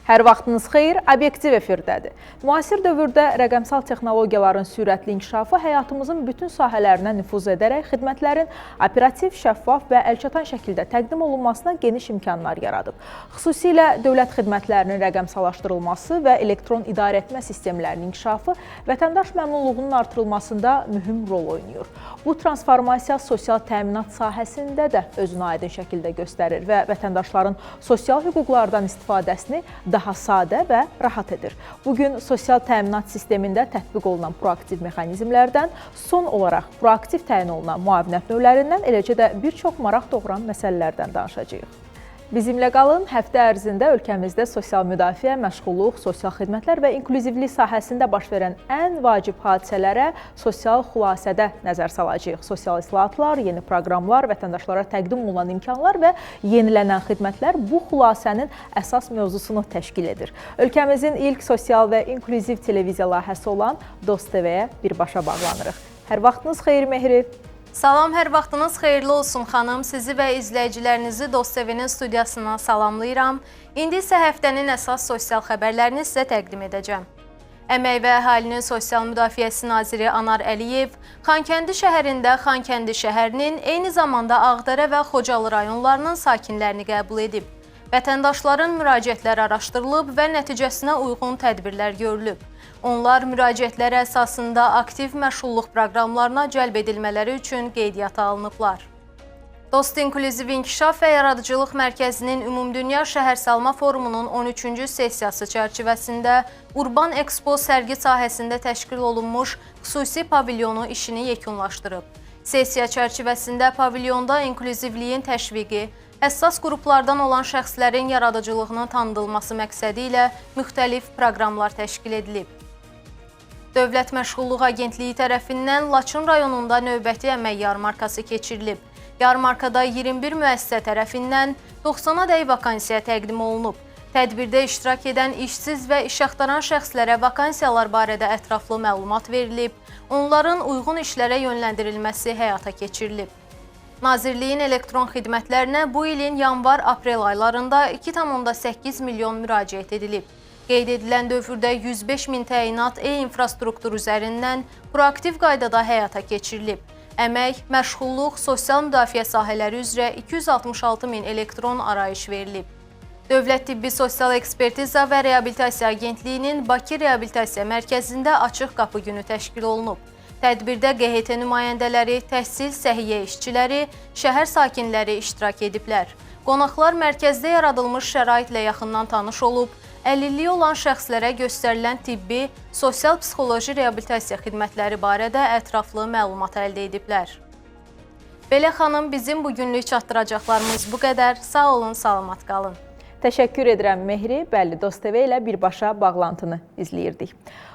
Hər vaxtınız xeyir, Obyektiv efirdədir. Müasir dövrdə rəqəmsal texnologiyaların sürətli inkişafı həyatımızın bütün sahələrinə nüfuz edərək xidmətlərin operativ, şəffaf və əlçatan şəkildə təqdim olunmasına geniş imkanlar yaradıb. Xüsusilə dövlət xidmətlərinin rəqəmsallaşdırılması və elektron idarəetmə sistemlərinin inkişafı vətəndaş məmnunluğunun artırılmasında mühüm rol oynayır. Bu transformasiya sosial təminat sahəsində də özünü aydın şəkildə göstərir və vətəndaşların sosial hüquqlardan istifadəsini daha sadə və rahat edir. Bugün sosial təminat sistemində tətbiq olunan proaktiv mexanizmlərdən, son olaraq proaktiv təyin olunan müavinət növlərindən, eləcə də bir çox maraq doğuran məsələlərdən danışacağıq. Bizimlə qalın, həftə ərzində ölkəmizdə sosial müdafiə, məşğulluq, sosial xidmətlər və inklüzivlik sahəsində baş verən ən vacib hadisələrə sosial xülasədə nəzər salacağıq. Sosial islahatlar, yeni proqramlar, vətəndaşlara təqdim olunan imkanlar və yenilənən xidmətlər bu xülasənin əsas mövzusunu təşkil edir. Ölkəmizin ilk sosial və inklüziv televiziya layihəsi olan Dost TV-yə birbaşa bağlanırıq. Hər vaxtınız xeyir, Mehri. Salam, hər vaxtınız xeyirli olsun xanım. Sizi və izləyicilərinizi Dost TV-nin studiyasına salamlayıram. İndi isə həftənin əsas sosial xəbərlərini sizə təqdim edəcəm. Əmək və Əhalinin Sosial Müdafiəsi Naziri Anar Əliyev Xankəndi şəhərində Xankəndi şəhərinin, eyni zamanda Ağdərə və Xocalı rayonlarının sakinlərini qəbul edib. Vətəndaşların müraciətləri araşdırılıb və nəticəsinə uyğun tədbirlər görülüb. Onlar müraciətləri əsasında aktiv məşğulluq proqramlarına cəlb edilmələri üçün qeydiyyata alınıblar. Dost İnklüziv İnkişaf və Yaradıcılıq Mərkəzinin Ümumdünya Şəhərsalma Forumunun 13-cü sessiyası çərçivəsində Urban Expo sərgi sahəsində təşkil olunmuş xüsusi pavilyonu işini yekunlaşdırıb. Sessiya çərçivəsində pavilyonda inklüzivliyin təşviqi, həssas qruplardan olan şəxslərin yaradıcılığının tanıdılması məqsədi ilə müxtəlif proqramlar təşkil edilib. Dövlət Məşğulluq Agentliyi tərəfindən Laçın rayonunda növbəti əmək yarmarkası keçirilib. Yarmarkada 21 müəssisə tərəfindən 90-a vakansiya təqdim olunub. Tədbirdə iştirak edən işsiz və iş axtaran şəxslərə vakansiyalar barədə ətraflı məlumat verilib, onların uyğun işlərə yönləndirilməsi həyata keçirilib. Nazirliyin elektron xidmətlərinə bu ilin yanvar-aprel aylarında 2,8 milyon müraciət edilib. Qeyd edilən dövrdə 105 min təyinat e-infrastruktur üzərindən proaktiv qaydada həyata keçirilib. Əmək, məşğulluq, sosial müdafiə sahələri üzrə 266 min elektron arayış verilib. Dövlət Tibbi Sosial Ekspertiza və Reabilitasiya Agentliyinin Bakı Reabilitasiya Mərkəzində açıq qapı günü təşkil olunub. Tədbirdə QHT nümayəndələri, təhsil, səhiyyə işçiləri, şəhər sakinləri iştirak ediblər. Qonaqlar mərkəzdə yaradılmış şəraitlə yaxından tanış olub, əlilliyi olan şəxslərə göstərilən tibbi, sosial-psixoloji reabilitasiya xidmətləri barədə ətraflı məlumat əldə ediblər. Belə xanım, bizim bugünlük çatdıracaqlarımız bu qədər. Sağ olun, salamat qalın. Təşəkkür edirəm Mehri. Bəli, Dost TV ilə birbaşa bağlantını izləyirdik.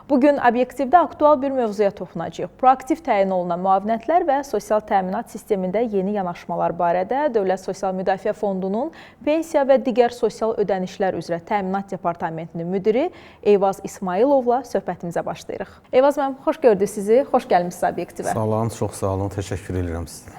Bugün Obyektivdə aktual bir mövzuya toxunacağıq. Proaktiv təyin olunan müavinətlər və sosial təminat sistemində yeni yanaşmalar barədə Dövlət Sosial Müdafiə Fondunun pensiya və digər sosial ödənişlər üzrə Təminat Departamentinin müdiri Eyvaz İsmayılovla söhbətimizə başlayırıq. Eyvaz müəllim, xoş gördük sizi. Xoş gəlmişsiniz Obyektivə. Salam, çox sağ olun. Təşəkkür edirəm sizə.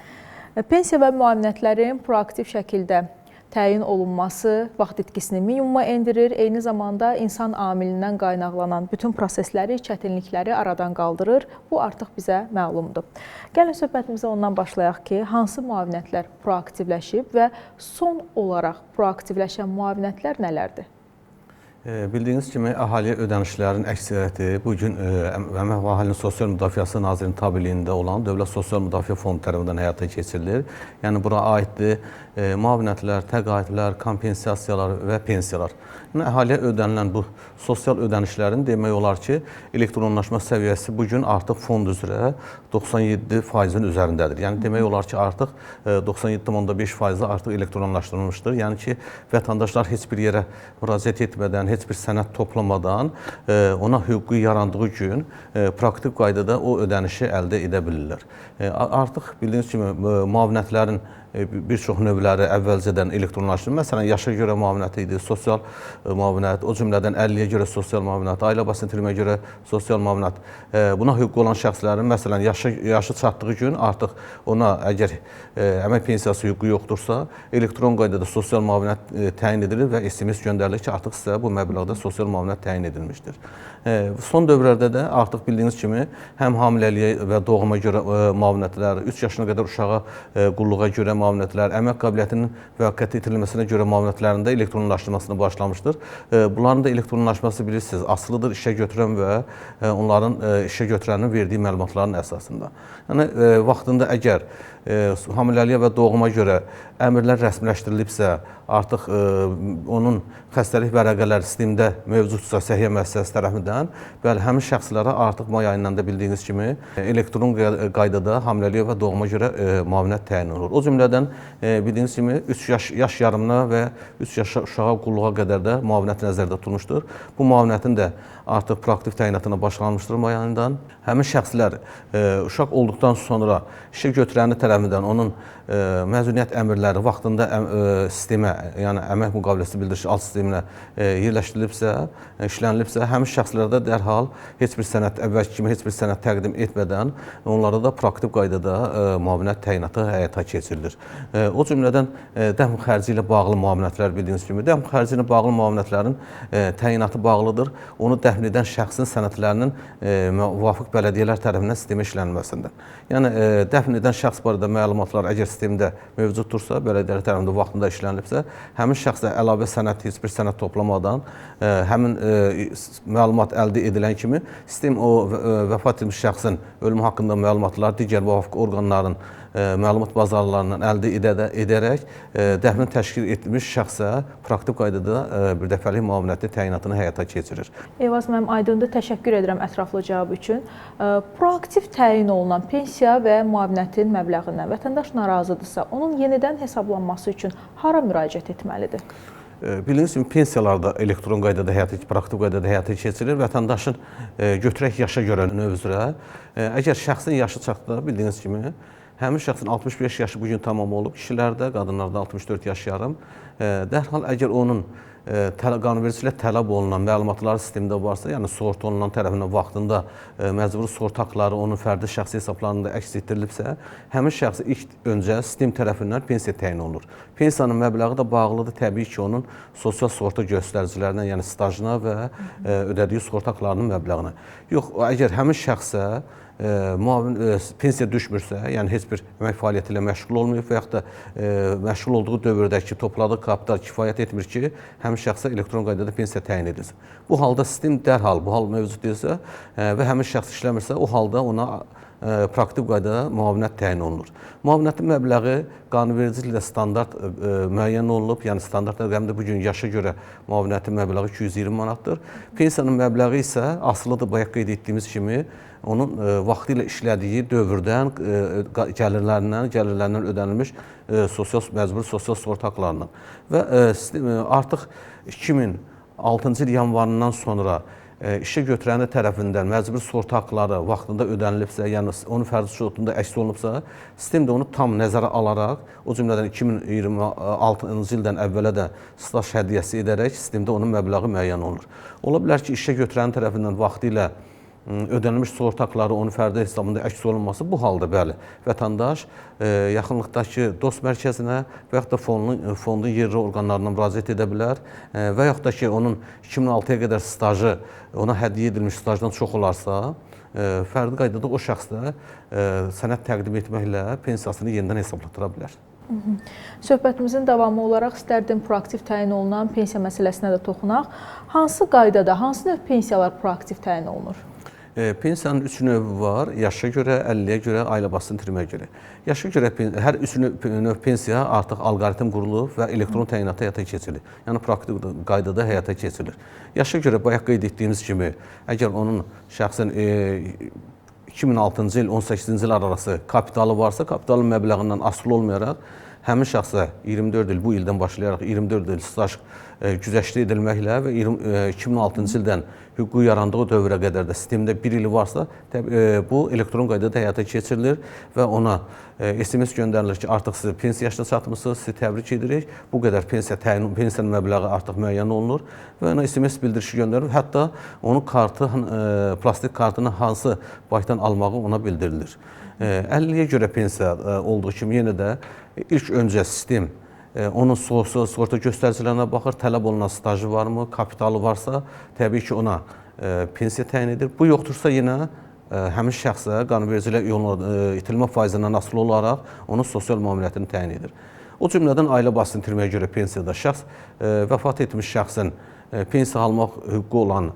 Pensiya və müavinətlərin proaktiv şəkildə təyin olunması vaxt itkisini minimuma endirir, eyni zamanda insan amilindən qaynaqlanan bütün prosesləri, çətinlikləri aradan qaldırır. Bu artıq bizə məlumdur. Gəlin söhbətimizə ondan başlayaq ki, hansı müavinətlər proaktivləşib və son olaraq proaktivləşən müavinətlər nələrdir? Bildiyiniz kimi, əhali ödənişlərin əksəriyyəti bugün Əmək və Əhalinin Sosial Müdafiəsi Nazirinin tabeliyində olan Dövlət Sosial Müdafiə Fondu tərəfindən həyata keçirilir. Yəni, bura aiddir müavinətlər, təqaüdlər, kompensasiyalar və pensiyalar. Yəni, əhaliyə ödənilən bu sosial ödənişlərin demək olar ki, elektronlaşma səviyyəsi bugün artıq fond üzrə 97%-in üzərindədir. Yəni, demək olar ki, artıq 97,5%-i artıq elektronlaşdırılmışdır. Yəni ki, vətəndaşlar heç bir yerə müraciət etmədən, heç bir sənəd toplamadan ona hüququ yarandığı gün praktik qaydada o ödənişi əldə edə bilirlər. Artıq bildiyiniz kimi müavinətlərin bir çox növləri əvvəlcədən elektronlaşdırılır. Məsələn, yaşa görə müavinət idi, sosial müavinət, o cümlədən 50-yə görə sosial müavinət, ailə başına itirməyə görə sosial müavinət. Buna hüquqi olan şəxslərin, məsələn, yaşı çatdığı gün artıq ona əgər əmək pensiyası hüququ yoxdursa, elektron qaydada sosial müavinət təyin edilir və SMS göndərilir ki, artıq sizə bu məbləğdə sosial müavinət təyin edilmişdir. Son dövrlərdə də artıq bildiyiniz kimi həm hamiləliyə və doğuma görə müavinətlər, 3 yaşına qədər uşağa qulluğa görə müavinətlər, əmək qabiliyyətinin müvəqqəti itirilməsinə görə müavinətlərin də elektronlaşdırılmasına başlamışdır. Bunların da elektronlaşması bilirsiniz, asılıdır işə götürən və onların işə götürənin verdiyi məlumatların əsasında. Yəni, vaxtında əgər hamiləliyə və doğuma görə əmrlər rəsmiləşdirilibsə, artıq onun xəstəlik vərəqələri sistemdə mövcudsa səhiyyə müəssisəsi tərəfindən, bəli, həmin şəxslərə artıq may ayından da bildiyiniz kimi elektron qaydada hamiləliyə və doğuma görə müavinət təyin olunur. O cümlədən bildiyiniz kimi 3 yaş yarımına və 3 yaş uşağa qulluğa qədər də müavinət nəzərdə tutulmuşdur. Bu müavinətin də artıq proaktiv təyinatına başlanmışdır may ayından. Həmin şəxslər uşaq olduqdan sonra işə götürəni tərəfindən onun məzuniyyət əmrləri vaxtında sistemə, yəni əmək müqaviləsi bildirişi alt sisteminə yerləşdirilibsə, işlənilibsə, həmin şəxslərdə dərhal heç bir sənəd, əvvəlki kimi heç bir sənəd təqdim etmədən onlara da proaktiv qaydada müavinət təyinatı həyata keçirilir. O cümlədən dəxl xərci ilə bağlı müavinətlər bildiyiniz kimi, dəxl xərci ilə bağlı müavinətlərin təyinatı bağlıdır. Onu dəxl edən şəxsin sənədlərinin müvafiq bələdiyyələr tərəfindən sistemə işlənilməsində. Yəni, dəfn edən şəxs barədə məlumatlar əgər sistemdə mövcuddursa, bələdiyyələr tərəfindən vaxtında işlənilibsə, həmin şəxslə əlavə sənəd, heç bir sənəd toplamadan həmin məlumat əldə edilən kimi sistem o vəfat etmiş şəxsin ölümü haqqında məlumatlar digər müvafiq orqanların məlumat bazarlarından əldə edərək dəfnin təşkil etmiş şəxsə proaktiv qaydada birdəfəlik müavinəti təyinatını həyata keçirir. Eyvaz müəllim, aydındır, təşəkkür edirəm ətraflı cavab üçün. Proaktiv təyin olunan pensiya və müavinətin məbləğindən vətəndaş narazıdırsa, onun yenidən hesablanması üçün hara müraciət etməlidir? Bildiyiniz kimi pensiyalarda elektron qaydada proaktiv qaydada həyata keçirilir. Vətəndaşın götürək yaşa görə növ üzrə, əgər şəxsin yaşı çatdığı bildiyiniz kimi, həmin şəxsin 65 yaşı bugün tamam olub, kişilərdə, qadınlarda 64 yaş yarım. Dərhal əgər onun qanunverici ilə tələb olunan məlumatları sistemdə varsa, yəni sığorta olunan tərəfindən vaxtında məcburi sığorta haqları onun fərdi şəxsi hesablarında əks etdirilibsə, həmin şəxsi ilk öncə sistem tərəfindən pensiya təyin olunur. Pensiyanın məbləği də bağlıdır təbii ki, onun sosial sığorta göstəricilərinə, yəni stajına və ödədiyi sığorta haqlarının məbləğinə. Yox, əgər həmin şəxsə pensiya düşmürsə, yəni heç bir əmək fəaliyyəti ilə məşğul olmayıb və yaxud da məşğul olduğu dövrdəki topladığı kapital kifayət etmir ki, həmin şəxsə elektron qaydada pensiya təyin edilsin. Bu halda sistem dərhal, bu hal mövcud deyilsə və həmin şəxs işləmirsə, o halda ona proaktiv qaydada müavinət təyin olunur. Müavinətin məbləği qanunverici ilə standart müəyyən olunub, yəni standart rəqəmdə bugün yaşa görə müavinətin məbləği 220 manatdır. Pensiyanın məbləği isə asılıdır, bayaq qeyd etdiyimiz kimi, onun vaxtı ilə işlədiyi dövrdən, gəlirlərindən ödənilmiş məcburi sosial sığorta haqlarından. Və artıq 2006-cı il yanvarından sonra işə götürəni tərəfindən məcburi sığorta haqları vaxtında ödənilibsə, yəni onun fərdi şurutunda əks olunubsa, sistem də onu tam nəzərə alaraq, o cümlədən 2026-cı ildən əvvələ də staj hədiyyəsi edərək sistemdə onun məbləği müəyyən olunur. Ola bilər ki, işə götürəni tərəfindən vaxtı ilə ödənilmiş sığorta haqları onun fərdi hesabında əks olunması, bu halda bəli, vətəndaş yaxınlıqdakı dost mərkəzinə və yaxud da fondun yerli orqanlarına müraciət edə bilər və yaxud da ki, onun 2006-ya qədər stajı, ona hədiyyə edilmiş stajdan çox olarsa, fərdi qaydada o şəxs də sənəd təqdim etməklə pensiyasını yenidən hesablatdıra bilər. Söhbətimizin davamı olaraq istərdim proaktiv təyin olunan pensiya məsələsinə də toxunaq. Hansı qaydada, hansı növ pensiyalar proaktiv təyin olunur? Pensiyanın 3 növü var. Yaşa görə, 50-yə görə, ailə başını itirməyə görə. Yaşa görə hər 3 növ pensiya artıq alqoritm qurulub və elektron təyinatı həyata keçirilir. Yəni proaktiv qaydada həyata keçirilir. Yaşa görə bayaq qeyd etdiyimiz kimi, əgər onun şəxsin 2006-cı il, 18-ci il arası kapitalı varsa, kapitalın məbləğindən asılı olmayaraq, həmin şəxsə 24 il bu ildən başlayaraq 24 il staj güzəştli edilməklə və 2006-cı ildən hüququ yarandığı dövrə qədər də sistemdə 1 il varsa, bu elektron qaydada həyata keçirilir və ona SMS göndərilir ki, artıq siz pensiya yaşına çatmışsınız, sizi təbrik edirik, bu qədər pensiyanın məbləği artıq müəyyən olunur və ona SMS bildirişi göndərilir. Hətta onun kartı, plastik kartını hansı bankdan almağı ona bildirilir. 50-yə görə pensiya olduğu kimi yenə də ilk öncə sistem onun sosial sığorta göstəricilərinə baxır, tələb olunan stajı varmı, kapitalı varsa, təbii ki, ona pensiya təyin edir. Bu yoxdursa yenə həmin şəxsə qanunvericilik yoluna itilmə faizindən asılı olaraq onun sosial müavinətini təyin edir. O cümlədən ailə basını itirməyə görə pensiyada şəxs vəfat etmiş şəxsin pensiya almaq hüququ olan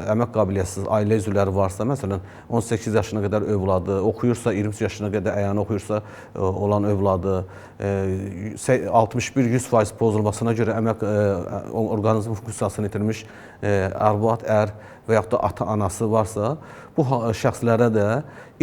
əmək qabiliyyətsiz ailə üzvləri varsa, məsələn 18 yaşına qədər övladı, oxuyursa 23 yaşına qədər əyani oxuyursa olan övladı, 61-100% pozulmasına görə əmək orqanizm funksiyasını itirmiş arvad, ər və yaxud da ata-anası varsa, bu şəxslərə də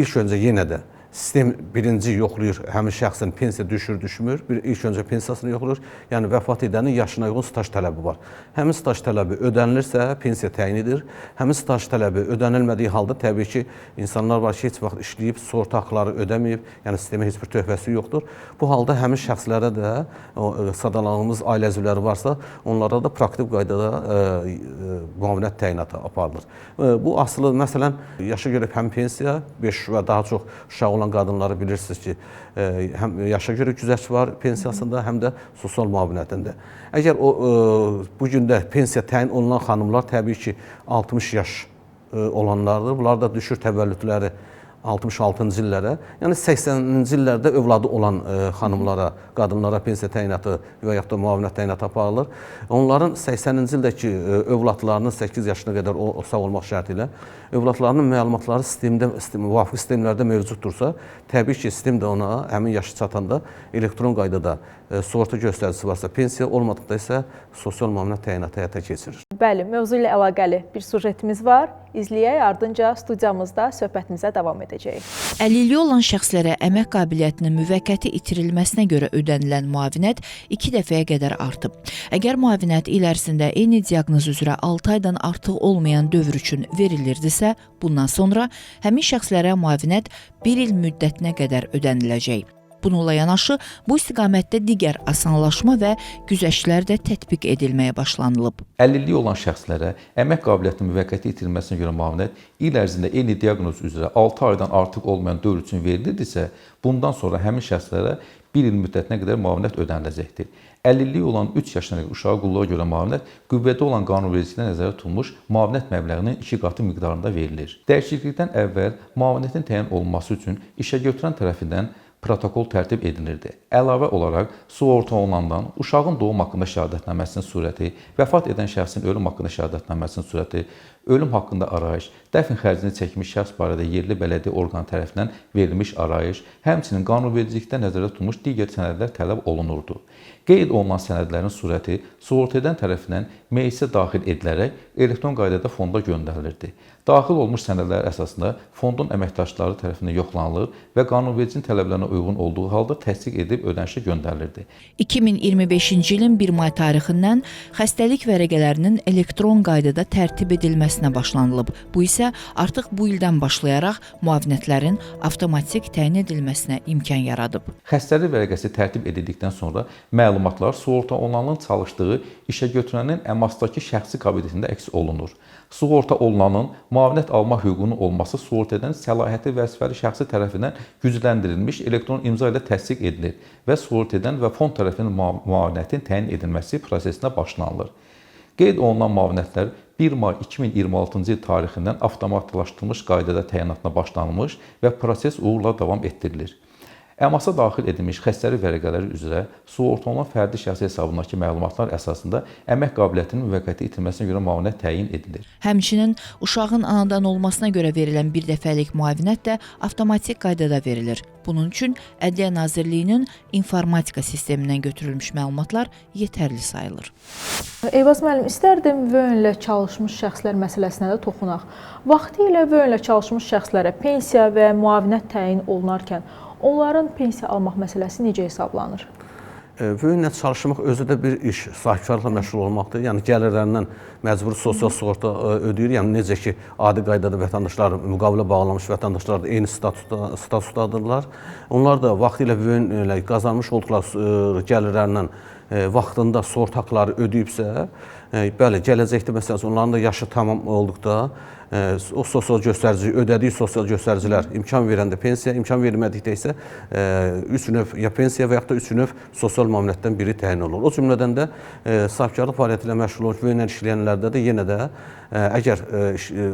ilk öncə yenə də sistem birinci yoxlayır, həmin şəxsin pensiya düşür, düşmür. İlk öncə pensiyasını yoxlayır. Yəni, vəfat edənin yaşına uyğun staj tələbi var. Həmin staj tələbi ödənilirsə, pensiya təyin edir. Həmin staj tələbi ödənilmədiyi halda təbii ki, insanlar var ki, heç vaxt işləyib, sığorta haqları ödəməyib, yəni sistemə heç bir töhfəsi yoxdur. Bu halda həmin şəxslərə də, sadalandığımız ailə üzvləri varsa, onlara da praktik qaydada müavinət təyinatı aparılır. Bu asılı, məsələn, yaşa görə həm pensiya, 5 və daha çox uşaq olan qadınları bilirsiniz ki, həm yaşa görə güzəşt var pensiyasında, həm də sosial müavinətində. Əgər bu gündə pensiya təyin olunan xanımlar təbii ki, 60 yaş olanlardır. Bunlar da düşür təvəllüdləri 66-cı illərə, yəni 80-ci illərdə övladı olan xanımlara, qadınlara pensiya təyinatı və yaxud da müavinət təyinatı aparılır. Onların 80-ci ildəki övladlarının 8 yaşına qədər sağ olmaq şərti ilə övladlarının məlumatları müvafiq sistemlərdə mövcuddursa, təbii ki, sistem də ona həmin yaşı çatanda elektron qaydada sığorta göstəricisi varsa pensiya, olmadıqda isə sosial müavinət təyinatı həyata keçirir. Bəli, mövzu ilə əlaqəli bir sujetimiz var. İzləyək, ardınca studiyamızda söhbətimizə davam edəcəyik. Əlilliyi olan şəxslərə əmək qabiliyyətinin müvəqqəti itirilməsinə görə ödənilən müavinət 2 dəfəyə qədər artıb. Əgər müavinət il ərzində eyni diaqnoz üzrə 6 aydan artıq olmayan dövr üçün verilirdisə, bundan sonra həmin şəxslərə müavinət 1 il müddətinə qədər ödəniləcək. Bununla yanaşı, bu istiqamətdə digər asanlaşma və güzəştlər də tətbiq edilməyə başlanılıb. Əlilliyi olan şəxslərə əmək qabiliyyətinin müvəqqəti itirilməsinə görə müavinət il ərzində eyni diaqnoz üzrə 6 aydan artıq olmayan dövr üçün verilirdisə, bundan sonra həmin şəxslərə 1 il müddətinə qədər müavinət ödəniləcəkdir. Əlilliyi olan 3 yaşına qədər uşağı qulluğa görə müavinət qüvvədə olan qanunvericiliklə nəzərdə tutulmuş müavinət məbləğinin 2 qatı miqdarında verilir. Dəyişiklikdən əvvəl müavinətin təyin olunması üçün işəgötürən tərəfindən protokol tərtib edilirdi. Əlavə olaraq, sığorta olunandan uşağın doğum haqqında şəhadətnaməsinin surəti, vəfat edən şəxsin ölüm haqqında şəhadətnaməsinin surəti, ölüm haqqında arayış, dəfn xərcini çəkmiş şəxs barədə yerli bələdiyyə orqanı tərəfindən verilmiş arayış, həmçinin qanunvericilikdə nəzərdə tutulmuş digər sənədlər tələb olunurdu. Qeyd olunan sənədlərin surəti sığorta edən tərəfindən meylisə daxil edilərək elektron qaydada fonda göndərilirdi. Daxil olmuş sənədlər əsasında fondun əməkdaşları tərəfindən yoxlanılır və qanunvericinin tələblərinə uyğun olduğu halda təsdiq edib ödənişə göndərilirdi. 2025-ci ilin 1 may tarixindən xəstəlik vərəqələrinin elektron qaydada tərtib edilməsinə başlanılıb. Bu isə artıq bu ildən başlayaraq müavinətlərin avtomatik təyin edilməsinə imkan yaradıb. Xəstəlik vərəqəsi tərtib edildikdən sonra məlumatlar sığorta olunanın çalışdığı işəgötürənin əmasdakı şəxsi kabinetində əks olunur. Sığorta olunanın müavinət alma hüququnun olması sığorta edən səlahiyyətli vəzifəli şəxsi tərəfindən gücləndirilmiş elektron imza ilə təsdiq edilir və sığorta edən və fond tərəfindən müavinətin təyin edilməsi prosesinə başlanılır. Qeyd olunan müavinətlər 1 may 2026-cı il tarixindən avtomatlaşdırılmış qaydada təyinatına başlanılmış və proses uğurla davam etdirilir. Əmasa daxil edilmiş xəstəlik vərəqələri üzrə sığorta olunan fərdi şəxsi hesabındakı məlumatlar əsasında əmək qabiliyyətinin müvəqqəti itirməsinə görə müavinət təyin edilir. Həmçinin uşağın anadan olmasına görə verilən bir dəfəlik müavinət də avtomatik qaydada verilir. Bunun üçün Ədliyyə Nazirliyinin informatika sistemindən götürülmüş məlumatlar yetərli sayılır. Eyvaz müəllim, istərdim vönlə çalışmış şəxslər məsələsinə də toxunaq. Vaxtilə vönlə çalışmış şəxslərə pensiya və müavinət təyin olunarkən onların pensiya almaq məsələsi necə hesablanır? Böyüklə çalışmaq özü də bir iş, sahibkarlıqla məşğul olmaqdır. Yəni gəlirlərindən məcburi sosial sığorta ödəyir. Yəni necə ki, adi qaydada vətəndaşlar, müqavilə bağlamış vətəndaşlar da eyni statusdadırlar. Onlar da vaxtilə böyüklə qazanmış olduqları gəlirlərindən vaxtında sığorta haqları ödəyibsə, bəli, gələcəkdə məsələn onların da yaşı tamam olduqda o sosial göstərici, ödədiyi sosial göstəricilər imkan verəndə pensiya, imkan vermədikdə isə 3 növ ya pensiya və yaxud da 3 növ sosial müavinətdən biri təyin olunur. O cümlədən də sahibkarlıq fəaliyyəti ilə məşğul olmuş böyüklə işləyənlərdə də yenə də əgər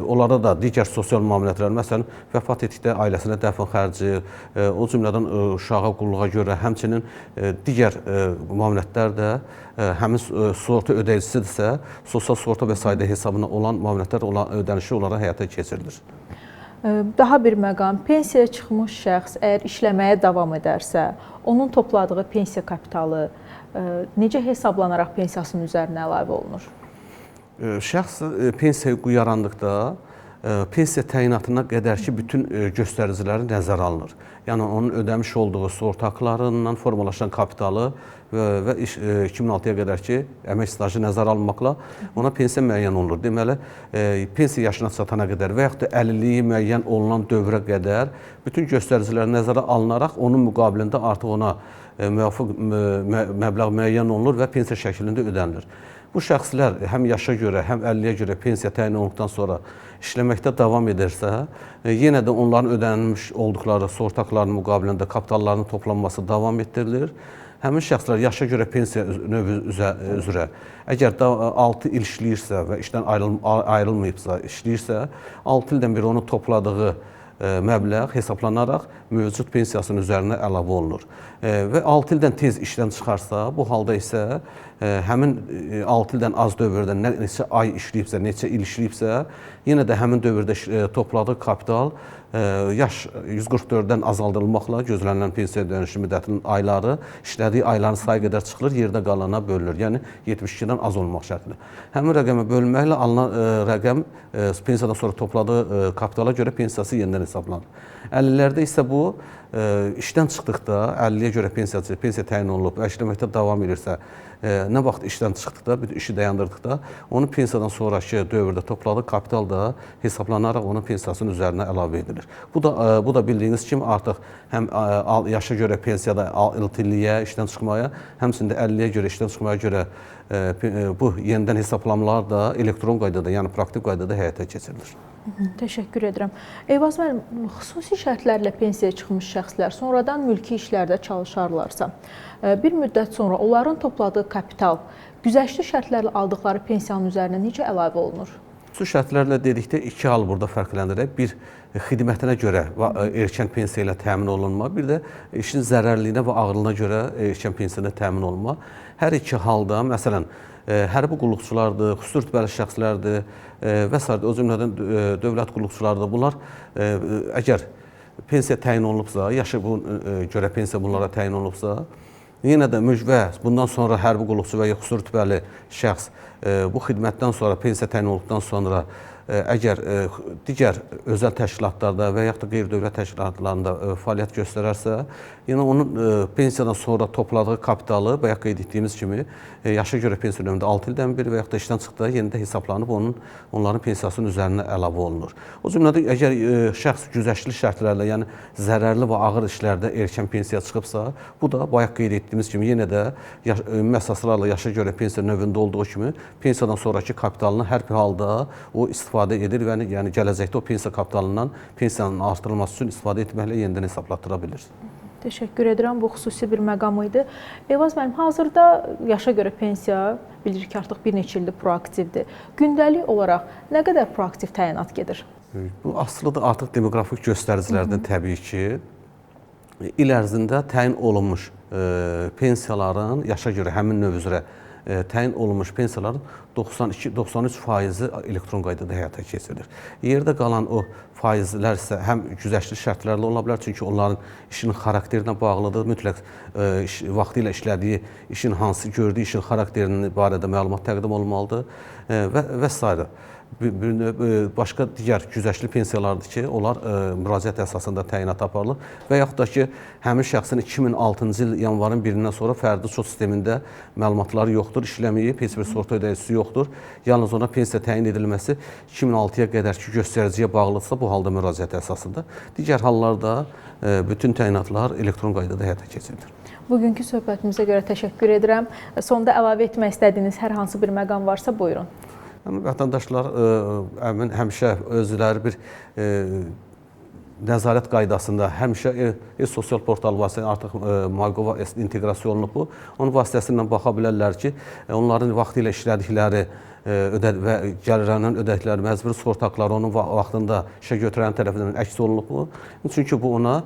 onlara da digər sosial müavinətlər, məsələn, vəfat etdikdə ailəsinə dəfn xərci, o cümlədən uşağa, qulluğa görə, həmçinin digər müavinətlər də həmin sığorta ödəyicisidirsə, sosial sığorta vəsaiti hesabına olan müavinətlər ödənişi onlara həyata keçirilir. Daha bir məqam, pensiyaya çıxmış şəxs əgər işləməyə davam edərsə, onun topladığı pensiya kapitalı necə hesablanaraq pensiyasının üzərinə əlavə olunur? Şəxs pensiyaya yarandıqda pensiya təyinatına qədərki bütün göstəriciləri nəzərə alınır. Yəni onun ödəmiş olduğu sığorta haqlarından formalaşan kapitalı və 2006-ya qədərki əmək stajı nəzərə alınmaqla ona pensiya müəyyən olunur. Deməli, pensiya yaşına çatana qədər və yaxud da əlilliyi müəyyən olunan dövrə qədər bütün göstəricilər nəzərə alınaraq onun müqabilində artıq ona müvafiq məbləğ müəyyən olunur və pensiya şəklində ödənilir. Bu şəxslər həm yaşa görə, həm əlilliyə görə pensiya təyin olunduqdan sonra işləməkdə davam edirsə, yenə də onların ödənilmiş olduqları sığorta haqlarının müqabilində kapitallarının toplanması davam etdirilir. Həmin şəxslər yaşa görə pensiya növü üzrə əgər 6 il işləyirsə və işdən ayrılmayıbsa, işləyirsə, 6 ildən beri onun topladığı məbləğ hesablanaraq mövcud pensiyasının üzərinə əlavə olunur. Və 6 ildən tez işdən çıxarsa, bu halda isə həmin 6 ildən az dövrdə neçə ay işləyibsə, neçə il işləyibsə, yenə də həmin dövrdə topladığı kapital yaş 144-dən azaldılmaqla gözlənilən pensiya dönüşü müddətinin ayları işlədiyi ayların sayı qədər çıxılır, yerdə qalana bölünür. Yəni 72-dən az olmaq şərtilə. Həmin rəqəmə bölünməklə alınan rəqəm pensiyadan sonra topladığı kapitala görə pensiyası yenidən hesablanır. Əlillərdə isə bu işdən çıxdıqda, əlilliyə görə pensiya təyin olunub və işləməkdə davam edirsə, nə vaxt işdən çıxdıqda, işi dayandırdıqda, onun pensiyadan sonraki dövrdə topladığı kapital da hesablanaraq onun pensiyasının üzərinə əlavə edilir. Bu da bildiyiniz kimi artıq həm yaşa görə pensiyada 6 illiyə işdən çıxmaya, həmçində 50-yə görə işdən çıxmaya görə bu yenidən hesablamalar da elektron qaydada, yəni praktik qaydada həyata keçirilir. Təşəkkür edirəm. Eyvaz müəllim, xüsusi şərtlərlə pensiyaya çıxmış şəxslər sonradan mülki işlərdə çalışarlarsa, bir müddət sonra onların topladığı kapital güzəştli şərtlərlə aldıqları pensiyanın üzərinə necə əlavə olunur? Xüsusi şərtlərlə dedikdə iki hal burada fərqləndirək. Bir, xidmətinə görə erkən pensiya ilə təmin olunma, bir də işin zərərliyinə və ağırlığına görə erkən pensiya ilə təmin olunma. Hər iki halda, məsələn, hərbi qulluqçulardır, xüsusi rütbəli şəxslərdir və s. o cümlədən dövlət qulluqçulardır. Bunlar əgər pensiya təyin olunubsa, yaşı görə pensiya bunlara təyin olunubsa, yenə də mücbə bundan sonra hərbi qulluqçu və ya xüsusi rütbəli şəxs bu xidmətdən sonra, pensiya təyin olunduqdan sonra əgər digər özəl təşkilatlarda və yaxud da qeyri-dövlət təşkilatlarında fəaliyyət göstərərsə, yəni onun pensiyadan sonra topladığı kapitalı, bayaq qeyd etdiyimiz kimi, yaşa görə pensiya dövründə 6 ildən bir və yaxud da işdən çıxdığı yenidə hesablanıb onların pensiyasının üzərinə əlavə olunur. O cümlədə əgər şəxs güzəştli şərtlərlə, yəni zərərli və ağır işlərdə erkən pensiya çıxıbsa, bu da bayaq qeyd etdiyimiz kimi yenə də ümumi əsaslarla yaşa görə pensiya növündə olduğu kimi pensiyadan sonraki kapitalını hər bir halda o istifadə edir və yəni gələcəkdə o pensiya kapitalından pensiyanın artırılması üçün istifadə etməklə yenidən hesablatdıra bilir. Təşəkkür edirəm. Bu xüsusi bir məqam idi. Eyvaz müəllim, hazırda yaşa görə pensiya bilirik ki, artıq bir neçə ildir proaktivdir. Gündəlik olaraq nə qədər proaktiv təyinat gedir? Bu asılıdır artıq demoqrafik göstəricilərdən təbii ki, il ərzində təyin olunmuş pensiyaların yaşa görə həmin növ üzrə təyin olunmuş pensiyaların 92-93% elektron qaydada həyata keçirilir. Yerdə qalan o faizlər isə həm güzəştli şərtlərlə ola bilər, çünki onların işinin xarakterinə bağlıdır, mütləq vaxtı ilə işlədiyi işin hansı gördüyü işin xarakterinin barədə məlumat təqdim olunmalıdır və s. başqa digər güzəştli pensiyalardır ki, onlar müraciət əsasında təyinat aparılır və yaxud da ki, həmin şəxsin 2006-cı il yanvarın 1-dən sonra fərdi SOS sistemində məlumatları yoxdur, işləməyib, heç bir sığorta ödəyicisi yoxdur. Yalnız ona pensiya təyin edilməsi 2006-ya qədərki göstəriciyə bağlıdırsa, bu halda müraciət əsasında. Digər hallarda bütün təyinatlar elektron qaydada həyata keçirilir. Bugünkü söhbətimizə görə təşəkkür edirəm. Sonda əlavə etmək istədiyiniz hər hansı bir məqam varsa, buyurun. Vətəndaşlar həmişə özləri bir nəzarət qaydasında, həmişə sosial portal vasitəsilə artıq Malqova inteqrasiya olunub bu. Onun vasitəsilə baxa bilərlər ki, onların vaxtı ilə işlədikləri və gəlirlərindən ödədikləri məcburi sığorta haqları onun vaxtında işə götürən tərəfindən əks olunub bu. Çünki bu ona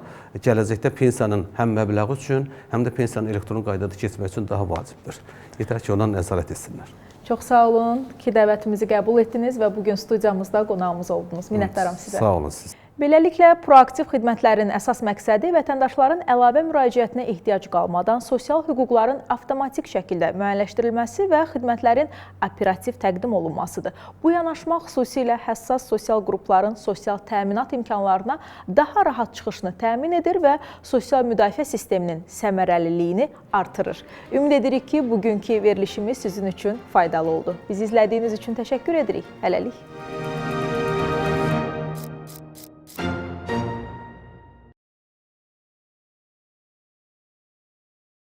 gələcəkdə pensiyanın həm məbləği üçün, həm də pensiyanın elektron qaydada keçmək üçün daha vacibdir. Yetər ki, ona nəzarət etsinlər. Çox sağ olun ki, dəvətimizi qəbul etdiniz və bugün studiyamızda qonağımız oldunuz. Minnətdaram sizə. Sağ olun siz. Beləliklə, proaktiv xidmətlərin əsas məqsədi vətəndaşların əlavə müraciətinə ehtiyac qalmadan sosial hüquqların avtomatik şəkildə müəyyənləşdirilməsi və xidmətlərin operativ təqdim olunmasıdır. Bu yanaşma xüsusilə həssas sosial qrupların sosial təminat imkanlarına daha rahat çıxışını təmin edir və sosial müdafiə sisteminin səmərəliliyini artırır. Ümid edirik ki, bugünkü verilişimiz sizin üçün faydalı oldu. Bizi izlədiyiniz üçün təşəkkür edirik. Hələlik.